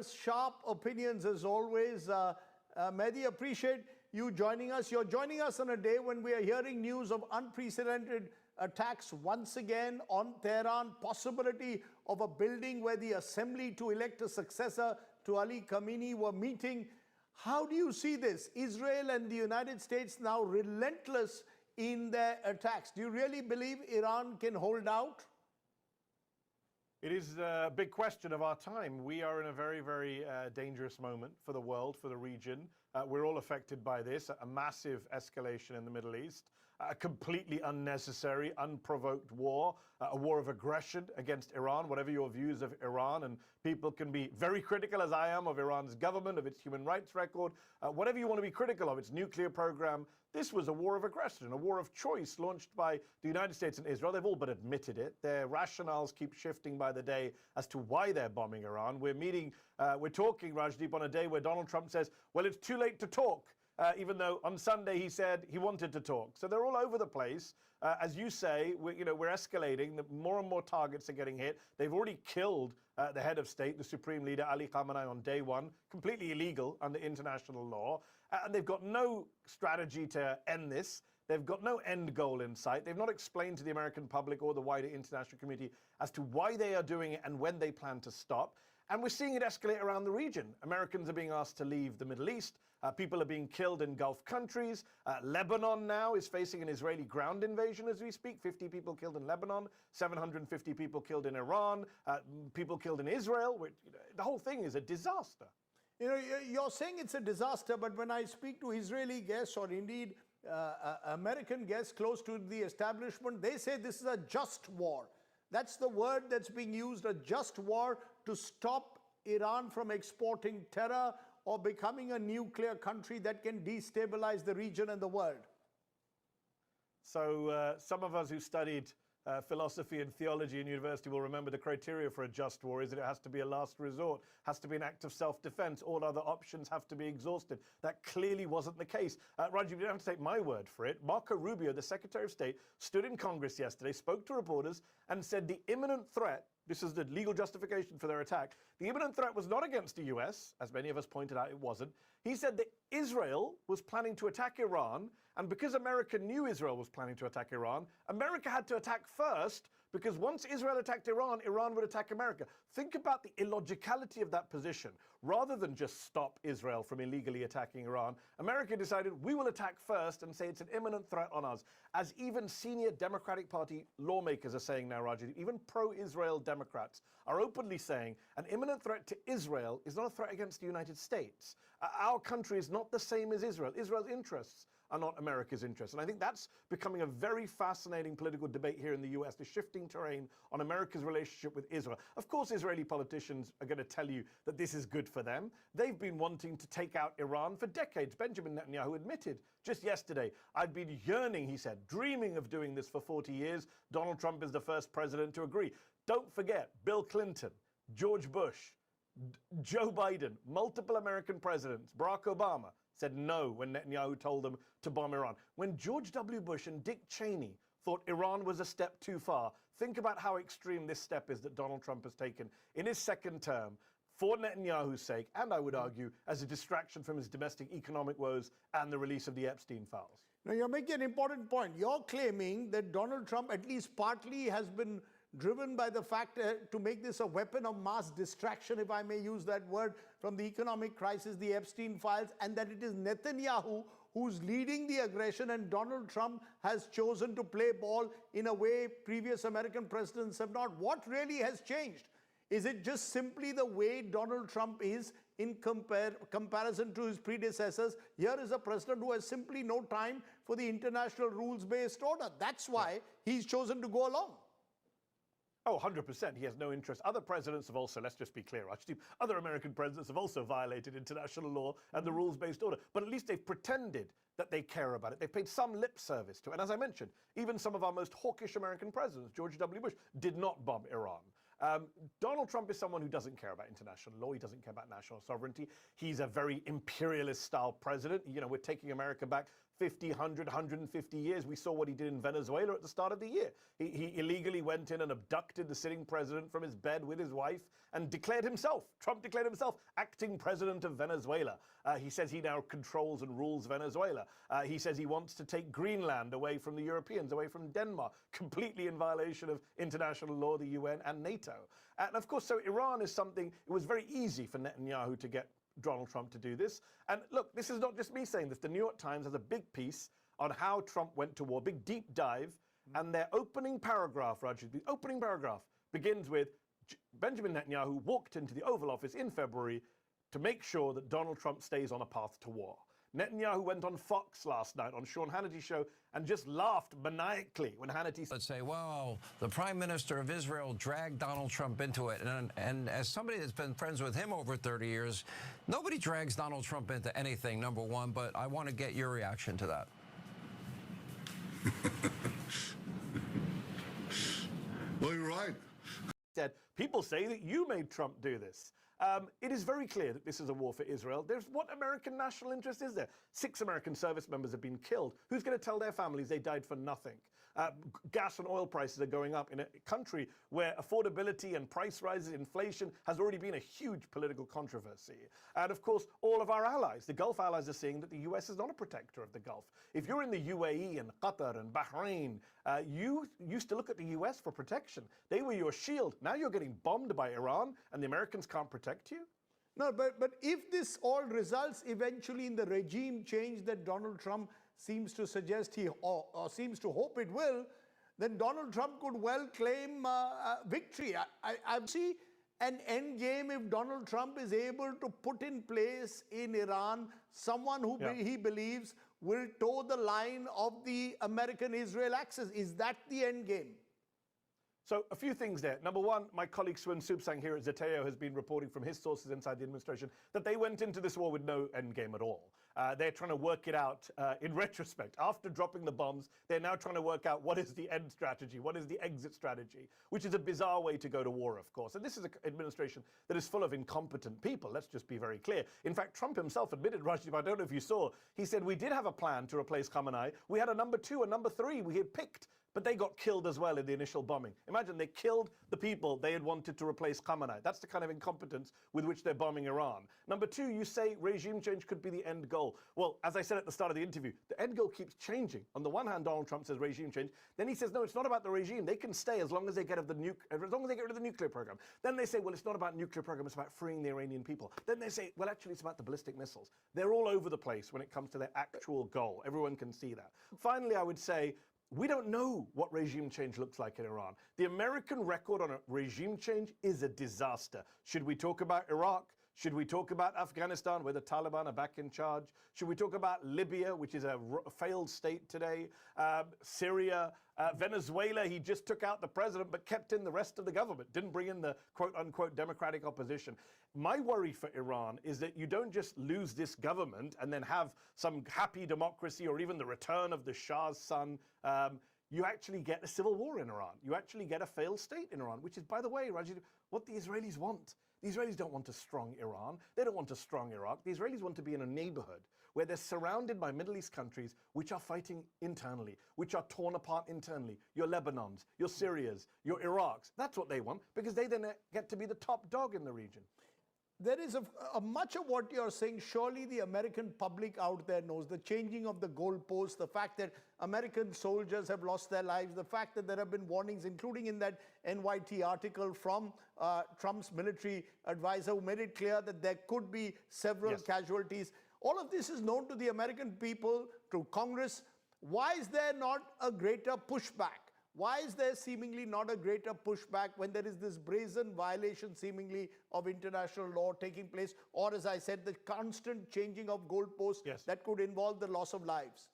viewers. Sharp opinions as always. Medhi, appreciate you joining us. You're joining us on a day when we are hearing news of unprecedented attacks once again on Tehran, possibility of a building where the assembly to elect a successor to Ali Khamenei were meeting. How do you see this? Israel and the United States now relentless in their attacks. Do you really believe Iran can hold out? It is a big question of our time. We are in a very, very dangerous moment for the world, for the region. We're all affected by this, a massive escalation in the Middle East, a completely unnecessary, unprovoked war, a war of aggression against Iran, whatever your views of Iran. And people can be very critical, as I am, of Iran's government, of its human rights record, whatever you want to be critical of, its nuclear program. This was a war of aggression, a war of choice launched by the United States and Israel. They've all but admitted it. Their rationales keep shifting by the day as to why they're bombing Iran. We're talking, Rajdeep, on a day where Donald Trump says, well, it's too late to talk, even though on Sunday he said he wanted to talk. So they're all over the place. As you say, we're escalating. More and more targets are getting hit. They've already killed the head of state, the supreme leader, Ali Khamenei, on day one, completely illegal under international law. And they've got no strategy to end this. They've got no end goal in sight. They've not explained to the American public or the wider international community as to why they are doing it and when they plan to stop. And we're seeing it escalate around the region. Americans are being asked to leave the Middle East. People are being killed in Gulf countries. Lebanon now is facing an Israeli ground invasion as we speak. 50 people killed in Lebanon, 750 people killed in Iran, people killed in Israel. The whole thing is a disaster. You're saying it's a disaster, but when I speak to Israeli guests or indeed American guests close to the establishment, they say this is a just war. That's the word that's being used, a just war to stop Iran from exporting terror or becoming a nuclear country that can destabilize the region and the world. So some of us who studied philosophy and theology in university will remember the criteria for a just war is that it has to be a last resort, has to be an act of self-defense. All other options have to be exhausted. That clearly wasn't the case. Rajib, you don't have to take my word for it. Marco Rubio, the Secretary of State, stood in Congress yesterday, spoke to reporters and said the imminent threat, this is the legal justification for their attack, the imminent threat was not against the US, as many of us pointed out it wasn't. He said that Israel was planning to attack Iran, and because America knew Israel was planning to attack Iran, America had to attack first, because once Israel attacked Iran, Iran would attack America. Think about the illogicality of that position. Rather than just stop Israel from illegally attacking Iran, America decided we will attack first and say it's an imminent threat on us. As even senior Democratic Party lawmakers are saying now, Rajat, even pro-Israel Democrats are openly saying an imminent threat to Israel is not a threat against the United States. Our country is not the same as Israel. Israel's interests are not America's interests. And I think that's becoming a very fascinating political debate here in the US, the shifting terrain on America's relationship with Israel. Of course, Israeli politicians are going to tell you that this is good for them. They've been wanting to take out Iran for decades. Benjamin Netanyahu admitted just yesterday, I'd been yearning, he said, dreaming of doing this for 40 years. Donald Trump is the first president to agree. Don't forget, Bill Clinton, George Bush, Joe Biden, multiple American presidents, Barack Obama, said no when Netanyahu told them to bomb Iran. When George W. Bush and Dick Cheney thought Iran was a step too far, think about how extreme this step is that Donald Trump has taken in his second term for Netanyahu's sake, and I would argue as a distraction from his domestic economic woes and the release of the Epstein files. Now, you're making an important point. You're claiming that Donald Trump, at least partly, has been driven by the fact to make this a weapon of mass distraction, if I may use that word, from the economic crisis, the Epstein files, and that it is Netanyahu who's leading the aggression, and Donald Trump has chosen to play ball in a way previous American presidents have not. What really has changed? Is it just simply the way Donald Trump is in comparison to his predecessors? Here is a president who has simply no time for the international rules-based order. That's why he's chosen to go along. Oh, 100%. He has no interest. Other presidents have also, let's just be clear, Rajdeep, other American presidents have also violated international law and the rules-based order. But at least they've pretended that they care about it. They've paid some lip service to it. And as I mentioned, even some of our most hawkish American presidents, George W. Bush, did not bomb Iran. Donald Trump is someone who doesn't care about international law. He doesn't care about national sovereignty. He's a very imperialist-style president. You know, we're taking America back 50, 100, 150 years. We saw what he did in Venezuela at the start of the year. He illegally went in and abducted the sitting president from his bed with his wife and declared himself, Trump declared himself, acting president of Venezuela. He says he now controls and rules Venezuela. He says he wants to take Greenland away from the Europeans, away from Denmark, completely in violation of international law, the UN and NATO. And of course, so Iran is something, it was very easy for Netanyahu to get Donald Trump to do this. And look, this is not just me saying this. The New York Times has a big piece on how Trump went to war, big deep dive. And their opening paragraph, Rajit, the opening paragraph begins with Benjamin Netanyahu walked into the Oval Office in February to make sure that Donald Trump stays on a path to war. Netanyahu went on Fox last night on Sean Hannity's show and just laughed maniacally when Hannity said, let's say, well, the Prime Minister of Israel dragged Donald Trump into it. And as somebody that's been friends with him over 30 years, nobody drags Donald Trump into anything, number one, but I want to get your reaction to that. Well, you're right. Said, people say that you made Trump do this. It is very clear that this is a war for Israel. What American national interest is there? 6 American service members have been killed. Who's going to tell their families they died for nothing? Gas and oil prices are going up in a country where affordability and price rises, inflation has already been a huge political controversy. And of course, all of our allies, the Gulf allies, are seeing that the US is not a protector of the Gulf. If you're in the UAE and Qatar and Bahrain, you used to look at the US for protection. They were your shield. Now you're getting bombed by Iran and the Americans can't protect you? No, but if this all results eventually in the regime change that Donald Trump seems to suggest or seems to hope it will, then Donald Trump could well claim victory. I see an end game if Donald Trump is able to put in place in Iran someone who he believes will toe the line of the American-Israel axis. Is that the end game? So a few things there. Number one, my colleague Swin Subsang here at Zeteo has been reporting from his sources inside the administration that they went into this war with no end game at all. They're trying to work it out in retrospect. After dropping the bombs, they're now trying to work out what is the end strategy, what is the exit strategy, which is a bizarre way to go to war, of course. And this is an administration that is full of incompetent people. Let's just be very clear. In fact, Trump himself admitted, Rajdeep, I don't know if you saw, he said, we did have a plan to replace Khamenei. We had a number 2 and number 3 we had picked. But they got killed as well in the initial bombing. Imagine they killed the people they had wanted to replace Khamenei. That's the kind of incompetence with which they're bombing Iran. Number 2, you say regime change could be the end goal. Well, as I said at the start of the interview, the end goal keeps changing. On the one hand, Donald Trump says regime change. Then he says, no, it's not about the regime. They can stay as long as they get rid of the nuclear program. Then they say, well, it's not about nuclear program. It's about freeing the Iranian people. Then they say, well, actually, it's about the ballistic missiles. They're all over the place when it comes to their actual goal. Everyone can see that. Finally, I would say, we don't know what regime change looks like in Iran. The American record on a regime change is a disaster. Should we talk about Iraq? Should we talk about Afghanistan, where the Taliban are back in charge? Should we talk about Libya, which is a failed state today? Syria, Venezuela, he just took out the president but kept in the rest of the government, didn't bring in the quote-unquote democratic opposition. My worry for Iran is that you don't just lose this government and then have some happy democracy or even the return of the Shah's son. You actually get a civil war in Iran. You actually get a failed state in Iran, which is, by the way, Rajid, what the Israelis want. The Israelis don't want a strong Iran. They don't want a strong Iraq. The Israelis want to be in a neighborhood where they're surrounded by Middle East countries which are fighting internally, which are torn apart internally. Your Lebanons, your Syrias, your Iraqs. That's what they want because they then get to be the top dog in the region. There is a much of what you're saying, surely the American public out there knows, the changing of the goalposts, the fact that American soldiers have lost their lives, the fact that there have been warnings, including in that NYT article from Trump's military advisor who made it clear that there could be several casualties. All of this is known to the American people, to Congress. Why is there not a greater pushback? Why is there seemingly not a greater pushback when there is this brazen violation seemingly of international law taking place, or as I said, the constant changing of goalposts that could involve the loss of lives?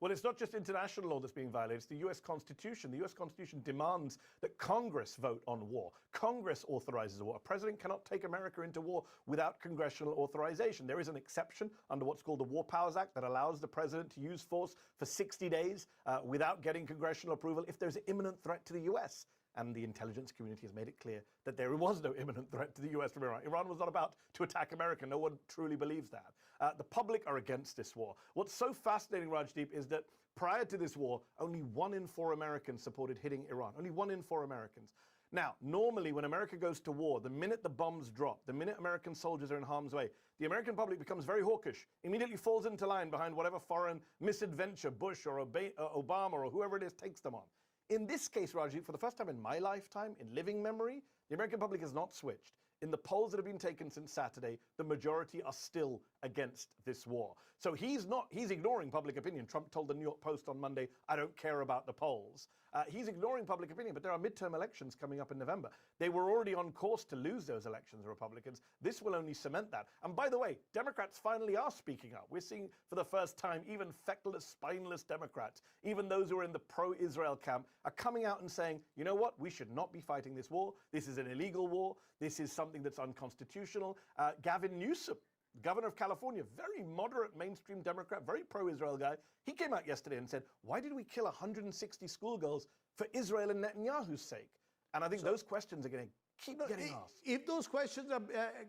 Well, it's not just international law that's being violated, it's the US Constitution. The US Constitution demands that Congress vote on war. Congress authorizes war. A president cannot take America into war without congressional authorization. There is an exception under what's called the War Powers Act that allows the president to use force for 60 days without getting congressional approval if there's an imminent threat to the US. and the intelligence community has made it clear that there was no imminent threat to the US from Iran. Iran was not about to attack America. No one truly believes that. The public are against this war. What's so fascinating, Rajdeep, is that prior to this war, only 1 in 4 Americans supported hitting Iran. Only 1 in 4 Americans. Now, normally when America goes to war, the minute the bombs drop, the minute American soldiers are in harm's way, the American public becomes very hawkish, immediately falls into line behind whatever foreign misadventure Bush or Obama or whoever it is takes them on. In this case, Rajiv, for the first time in my lifetime, in living memory, the American public has not switched. In the polls that have been taken since Saturday, the majority are still against this war. So he's ignoring public opinion. Trump told the New York Post on Monday, I don't care about the polls. He's ignoring public opinion, but there are midterm elections coming up in November. They were already on course to lose those elections, the Republicans. This will only cement that. And by the way, Democrats finally are speaking up. We're seeing for the first time even feckless, spineless Democrats, even those who are in the pro-Israel camp, are coming out and saying, you know what, we should not be fighting this war. This is an illegal war. This is something that's unconstitutional. Gavin Newsom, governor of California, very moderate mainstream Democrat, very pro-Israel guy. He came out yesterday and said, why did we kill 160 schoolgirls for Israel and Netanyahu's sake? And I think those questions are going to keep getting asked. If those questions are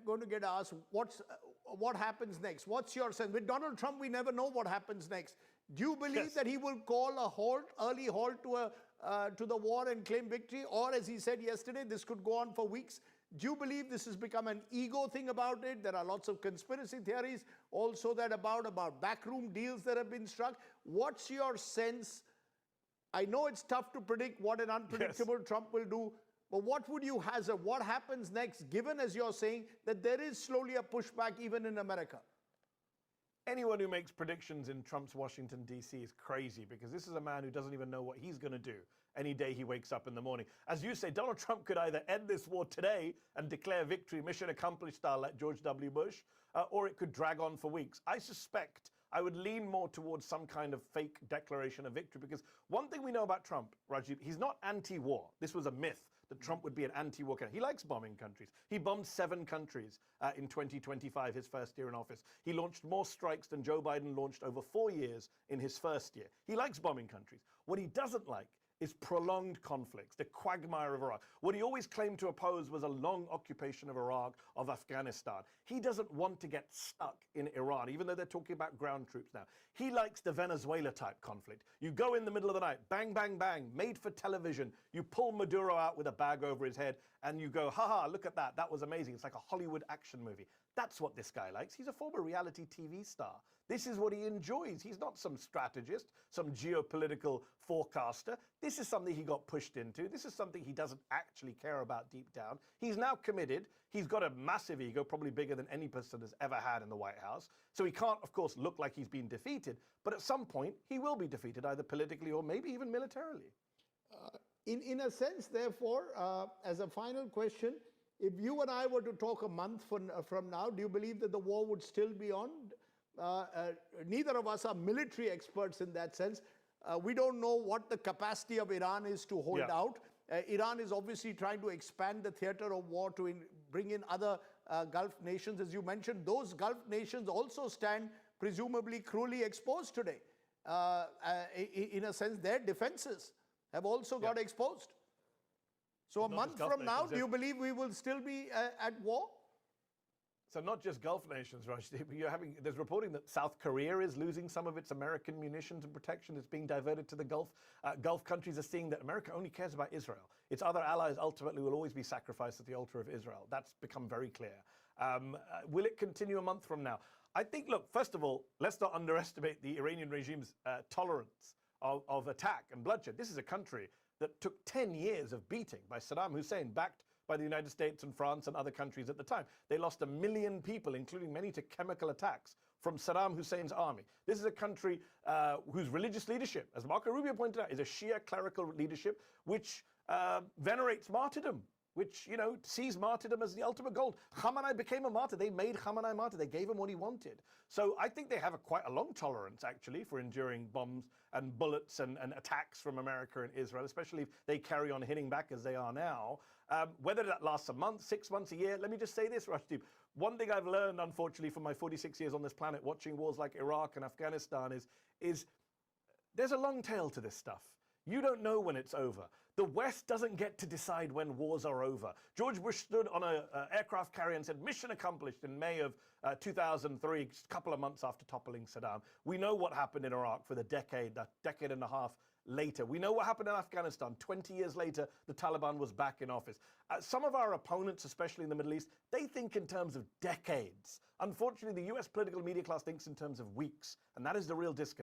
going to get asked, what happens next? What's your sense? With Donald Trump, we never know what happens next. Do you believe that he will call a halt, early halt to the war and claim victory? Or as he said yesterday, this could go on for weeks. Do you believe this has become an ego thing about it? There are lots of conspiracy theories also that about backroom deals that have been struck. What's your sense? I know it's tough to predict what an unpredictable Trump will do, but what would you hazard? What happens next, given, as you're saying, that there is slowly a pushback even in America? Anyone who makes predictions in Trump's Washington, D.C. is crazy, because this is a man who doesn't even know what he's going to do any day he wakes up in the morning. As you say, Donald Trump could either end this war today and declare victory, mission accomplished style like George W. Bush, or it could drag on for weeks. I suspect I would lean more towards some kind of fake declaration of victory, because one thing we know about Trump, Rajiv, he's not anti-war. This was a myth that Trump would be an anti-war candidate. He likes bombing countries. He bombed 7 countries in 2025, his first year in office. He launched more strikes than Joe Biden launched over 4 years in his first year. He likes bombing countries. What he doesn't like is prolonged conflicts, the quagmire of Iraq. What he always claimed to oppose was a long occupation of Iraq, of Afghanistan. He doesn't want to get stuck in Iran, even though they're talking about ground troops now. He likes the Venezuela-type conflict. You go in the middle of the night, bang, bang, bang, made for television. You pull Maduro out with a bag over his head, and you go, ha-ha, look at that. That was amazing. It's like a Hollywood action movie. That's what this guy likes. He's a former reality TV star. This is what he enjoys. He's not some strategist, some geopolitical forecaster. This is something he got pushed into. This is something he doesn't actually care about deep down. He's now committed. He's got a massive ego, probably bigger than any person has ever had in the White House. So he can't, of course, look like he's been defeated. But at some point, he will be defeated, either politically or maybe even militarily. In a sense, therefore, as a final question, if you and I were to talk a month from now, do you believe that the war would still be on? Neither of us are military experts in that sense. We don't know what the capacity of Iran is to hold out. Iran is obviously trying to expand the theater of war to bring in other Gulf nations. As you mentioned, those Gulf nations also stand presumably cruelly exposed today. In a sense, their defenses have also got exposed. So a month from now, do you believe we will still be at war? So not just Gulf nations, Rashid, but there's reporting that South Korea is losing some of its American munitions and protection. It's being diverted to the Gulf. Gulf countries are seeing that America only cares about Israel. Its other allies ultimately will always be sacrificed at the altar of Israel. That's become very clear. Will it continue a month from now? I think, look, first of all, let's not underestimate the Iranian regime's tolerance of attack and bloodshed. This is a country that took 10 years of beating by Saddam Hussein, backed by the United States and France and other countries at the time. They lost 1 million people, including many to chemical attacks, from Saddam Hussein's army. This is a country whose religious leadership, as Marco Rubio pointed out, is a Shia clerical leadership which venerates martyrdom, which, sees martyrdom as the ultimate goal. Khamenei became a martyr. They made Khamenei a martyr. They gave him what he wanted. So I think they have quite a long tolerance, actually, for enduring bombs and bullets and attacks from America and Israel, especially if they carry on hitting back as they are now. Whether that lasts a month, 6 months, a year, let me just say this, Rashdeep. One thing I've learned, unfortunately, from my 46 years on this planet, watching wars like Iraq and Afghanistan, is there's a long tail to this stuff. You don't know when it's over. The West doesn't get to decide when wars are over. George Bush stood on an aircraft carrier and said, mission accomplished in May of 2003, a couple of months after toppling Saddam. We know what happened in Iraq for that decade and a half later. We know what happened in Afghanistan. 20 years later, the Taliban was back in office. Some of our opponents, especially in the Middle East, they think in terms of decades. Unfortunately, the US political media class thinks in terms of weeks, and that is the real disconnect.